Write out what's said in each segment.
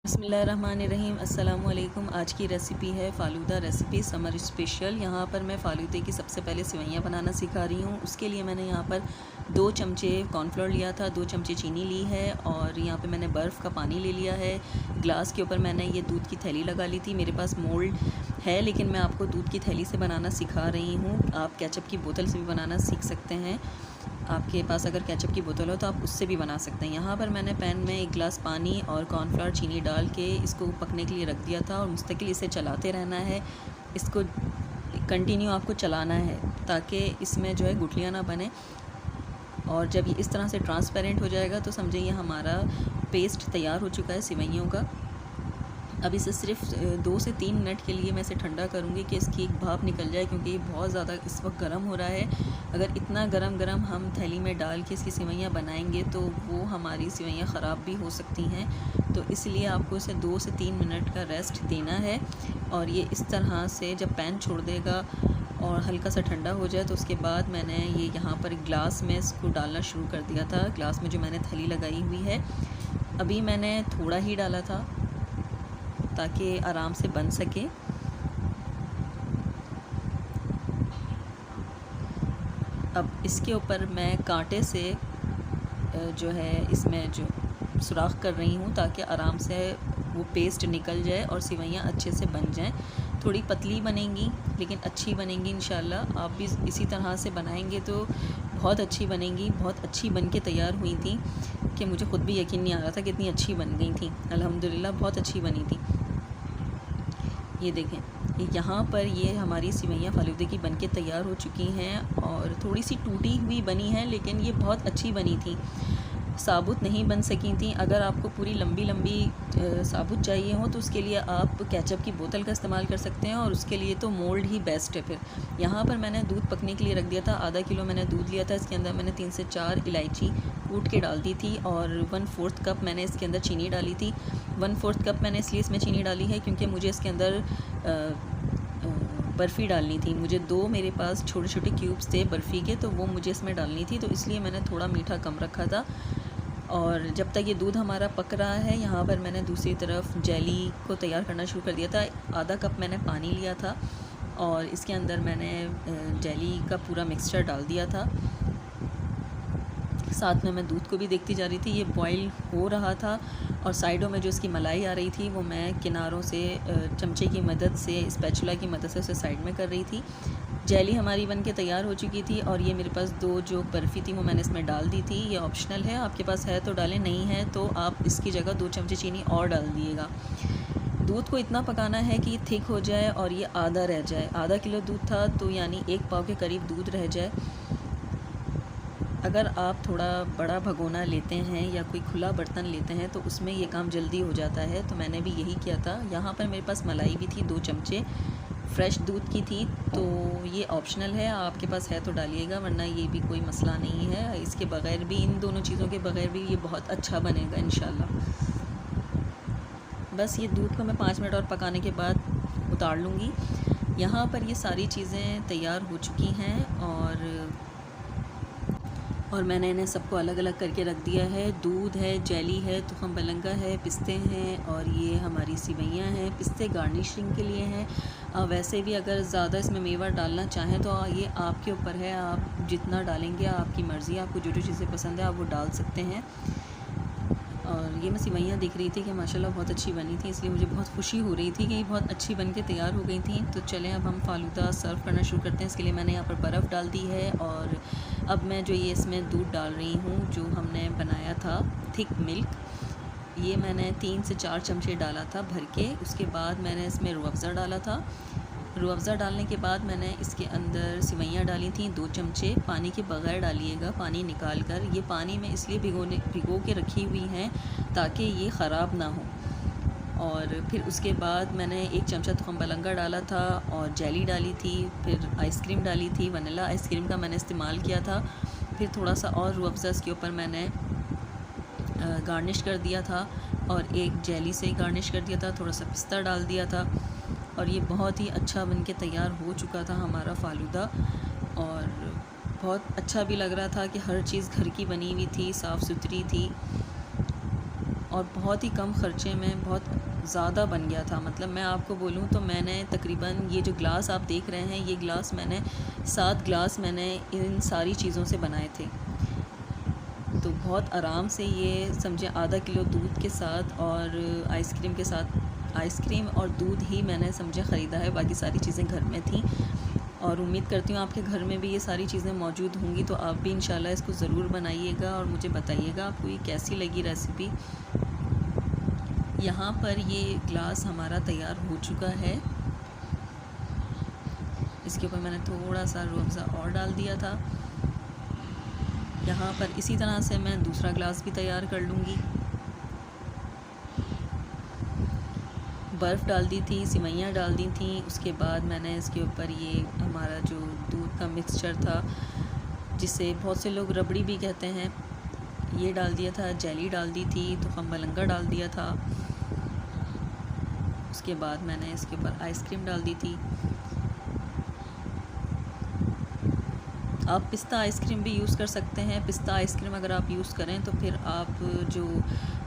बिस्मिल्लाहिर्रहमानिर्रहीम। अस्सलामुअलैकुम। आज की रेसिपी है फ़ालूदा रेसिपी समर स्पेशल। यहाँ पर मैं फ़ालूदे की सबसे पहले सेवइयाँ बनाना सिखा रही हूँ। उसके लिए मैंने यहाँ पर 2 चमचे कॉर्नफ्लोर लिया था, 2 चमचे चीनी ली है और यहाँ पे मैंने बर्फ़ का पानी ले लिया है। ग्लास के ऊपर मैंने ये दूध की थैली लगा ली थी। मेरे पास मोल्ड है लेकिन मैं आपको दूध की थैली से बनाना सिखा रही हूँ। आप केचप की बोतल से भी बनाना सीख सकते हैं। आपके पास अगर केचप की बोतल हो तो आप उससे भी बना सकते हैं। यहाँ पर मैंने पैन में 1 गिलास पानी और कॉर्नफ्लोर चीनी डाल के इसको पकने के लिए रख दिया था और मुस्तकिल इसे चलाते रहना है। इसको कंटिन्यू आपको चलाना है ताकि इसमें जो है गुठलियाँ ना बने। और जब ये इस तरह से ट्रांसपेरेंट हो जाएगा तो समझिए ये हमारा पेस्ट तैयार हो चुका है सेवइयों का। अब इसे सिर्फ 2 से 3 मिनट के लिए मैं इसे ठंडा करूँगी कि इसकी एक भाप निकल जाए, क्योंकि ये बहुत ज़्यादा इस वक्त गर्म हो रहा है। अगर इतना गरम हम थैली में डाल के इसकी सेवइयाँ बनाएंगे तो वो हमारी सेवइयाँ ख़राब भी हो सकती हैं। तो इसलिए आपको इसे 2 से 3 मिनट का रेस्ट देना है। और ये इस तरह से जब पैन छोड़ देगा और हल्का सा ठंडा हो जाए तो उसके बाद मैंने ये यहाँ पर ग्लास में इसको डालना शुरू कर दिया था। ग्लास में जो मैंने थैली लगाई हुई है, अभी मैंने थोड़ा ही डाला था ताकि आराम से बन सके। अब इसके ऊपर मैं कांटे से जो है इसमें जो सुराख कर रही हूँ ताकि आराम से वो पेस्ट निकल जाए और सेवइयाँ अच्छे से बन जाएं। थोड़ी पतली बनेंगी लेकिन अच्छी बनेंगी इंशाल्लाह। आप भी इसी तरह से बनाएंगे तो बहुत अच्छी बनेंगी। बहुत अच्छी बन के तैयार हुई थी कि मुझे ख़ुद भी यकीन नहीं आ रहा था कि इतनी अच्छी बन गई थी। अल्हम्दुलिल्लाह बहुत अच्छी बनी थी। ये देखें, यहाँ पर ये हमारी सेवइयाँ फ़ालूदे की बनके तैयार हो चुकी हैं और थोड़ी सी टूटी हुई बनी है लेकिन ये बहुत अच्छी बनी थी। साबुत नहीं बन सकी थी। अगर आपको पूरी लंबी साबुत चाहिए हो तो उसके लिए आप केचप की बोतल का इस्तेमाल कर सकते हैं और उसके लिए तो मोल्ड ही बेस्ट है। फिर यहाँ पर मैंने दूध पकने के लिए रख दिया था। आधा किलो मैंने दूध लिया था। इसके अंदर मैंने 3 से 4 इलायची कूट के डाल दी थी और 1/4 कप मैंने इसके अंदर चीनी डाली थी। 1/4 कप मैंने इसलिए इसमें चीनी डाली है क्योंकि मुझे इसके अंदर बर्फ़ी डालनी थी। मुझे 2 मेरे पास छोटे छोटे क्यूब्स थे बर्फ़ी के, तो वो मुझे इसमें डालनी थी, तो इसलिए मैंने थोड़ा मीठा कम रखा था। और जब तक ये दूध हमारा पक रहा है, यहाँ पर मैंने दूसरी तरफ जेली को तैयार करना शुरू कर दिया था। आधा कप मैंने पानी लिया था और इसके अंदर मैंने जेली का पूरा मिक्सचर डाल दिया था। साथ में मैं दूध को भी देखती जा रही थी। ये बॉईल हो रहा था और साइडों में जो इसकी मलाई आ रही थी वो मैं किनारों से चमचे की मदद से, स्पैचुला की मदद से उसे साइड में कर रही थी। जेली हमारी बन के तैयार हो चुकी थी और ये मेरे पास 2 जो बर्फ़ी थी वो मैंने इसमें डाल दी थी। ये ऑप्शनल है, आपके पास है तो डालें, नहीं है तो आप इसकी जगह 2 चमचे चीनी और डाल दिएगा। दूध को इतना पकाना है कि ये थिक हो जाए और ये आधा रह जाए। आधा किलो दूध था तो यानी 1 पाव के करीब दूध रह जाए। अगर आप थोड़ा बड़ा भगोना लेते हैं या कोई खुला बर्तन लेते हैं तो उसमें ये काम जल्दी हो जाता है, तो मैंने भी यही किया था। यहाँ पर मेरे पास मलाई भी थी 2 चमचे, फ्रेश दूध की थी, तो ये ऑप्शनल है, आपके पास है तो डालिएगा, वरना ये भी कोई मसला नहीं है। इसके बग़ैर भी, इन दोनों चीज़ों के बग़ैर भी ये बहुत अच्छा बनेगा इंशाल्लाह। बस ये दूध को मैं 5 मिनट और पकाने के बाद उतार लूँगी। यहाँ पर ये सारी चीज़ें तैयार हो चुकी हैं और मैंने इन्हें सबको अलग अलग करके रख दिया है। दूध है, जेली है, तुखम बलंगा है, पिस्ते हैं और ये हमारी सेवइयाँ हैं। पिस्ते गार्निशिंग के लिए हैं। वैसे भी अगर ज़्यादा इसमें मेवा डालना चाहें तो ये आपके ऊपर है, आप जितना डालेंगे आपकी मर्ज़ी, आपको जो जो चीज़ें पसंद है आप वो डाल सकते हैं। और ये मैं सेवइयाँ देख रही थी कि माशाल्लाह बहुत अच्छी बनी थी, इसलिए मुझे बहुत खुशी हो रही थी कि ये बहुत अच्छी बन के तैयार हो गई थी। तो चलें अब हम फ़ालूदा सर्व करना शुरू करते हैं। इसके लिए मैंने यहाँ पर बर्फ़ डाल दी है और अब मैं जो ये इसमें दूध डाल रही हूँ जो हमने बनाया था थिक मिल्क, ये मैंने 3 से 4 चमचे डाला था भर के। उसके बाद मैंने इसमें रूह अफ़ज़ा डाला था। रूह अफ़ज़ा डालने के बाद मैंने इसके अंदर सेवइयाँ डाली थी 2 चमचे। पानी के बग़ैर डालिएगा, पानी निकाल कर। ये पानी में इसलिए भिगो के रखी हुई हैं ताकि ये ख़राब ना हो। और फिर उसके बाद मैंने 1 चमचा तुखम बलंगा डाला था और जेली डाली थी, फिर आइसक्रीम डाली थी, वनीला आइसक्रीम का मैंने इस्तेमाल किया था। फिर थोड़ा सा और रूह अफ़ज़ा इसके ऊपर मैंने गार्निश कर दिया था और एक जेली से गार्निश कर दिया था, थोड़ा सा पिस्ता डाल दिया था और ये बहुत ही अच्छा बन के तैयार हो चुका था हमारा फ़ालूदा। और बहुत अच्छा भी लग रहा था कि हर चीज़ घर की बनी हुई थी, साफ़ सुथरी थी। और बहुत ही कम ख़र्चे में बहुत ज़्यादा बन गया था। मतलब मैं आपको बोलूँ तो मैंने तकरीबन ये जो ग्लास आप देख रहे हैं, ये ग्लास मैंने 7 ग्लास मैंने इन सारी चीज़ों से बनाए थे। तो बहुत आराम से ये समझे आधा किलो दूध के साथ और आइसक्रीम के साथ, आइसक्रीम और दूध ही मैंने समझे ख़रीदा है, बाकी सारी चीज़ें घर में थी। और उम्मीद करती हूँ आपके घर में भी ये सारी चीज़ें मौजूद होंगी, तो आप भी इंशाल्लाह इसको ज़रूर बनाइएगा और मुझे बताइएगा आपको ये कैसी लगी रेसिपी। यहाँ पर ये ग्लास हमारा तैयार हो चुका है। इसके ऊपर मैंने थोड़ा सा रूह अफ़ज़ा और डाल दिया था। यहाँ पर इसी तरह से मैं दूसरा ग्लास भी तैयार कर लूँगी। बर्फ़ डाल दी थी, सिवैयाँ डाल दी थी। उसके बाद मैंने इसके ऊपर ये हमारा जो दूध का मिक्सचर था, जिसे बहुत से लोग रबड़ी भी कहते हैं, ये डाल दिया था। जेली डाल दी थी, तो खम्बलंगा डाल दिया था। उसके बाद मैंने इसके ऊपर आइसक्रीम डाल दी थी। आप पिस्ता आइसक्रीम भी यूज़ कर सकते हैं। पिस्ता आइसक्रीम अगर आप यूज़ करें तो फिर आप जो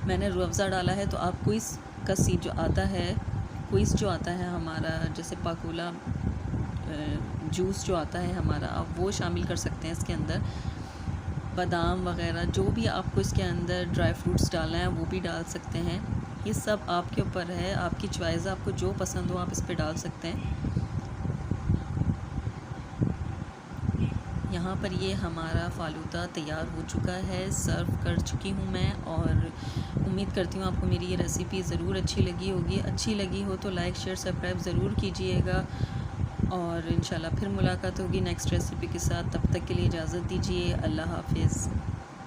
मैंने रूह अफ़ज़ा डाला है, तो आप क्विज़ का सीड जो आता है, क्विज़ जो आता है हमारा, जैसे पाकोला जूस जो आता है हमारा, आप वो शामिल कर सकते हैं इसके अंदर। बादाम वग़ैरह जो भी आपको इसके अंदर ड्राई फ्रूट्स डालना है वो भी डाल सकते हैं। ये सब आपके ऊपर है, आपकी चॉइस, आपको जो पसंद हो आप इस पे डाल सकते हैं। यहाँ पर ये हमारा फ़ालूदा तैयार हो चुका है, सर्व कर चुकी हूँ मैं। और उम्मीद करती हूँ आपको मेरी ये रेसिपी ज़रूर अच्छी लगी होगी। अच्छी लगी हो तो लाइक शेयर सब्सक्राइब ज़रूर कीजिएगा और इंशाल्लाह फिर मुलाकात होगी नेक्स्ट रेसिपी के साथ। तब तक के लिए इजाज़त दीजिए। अल्लाह हाफ़िज़।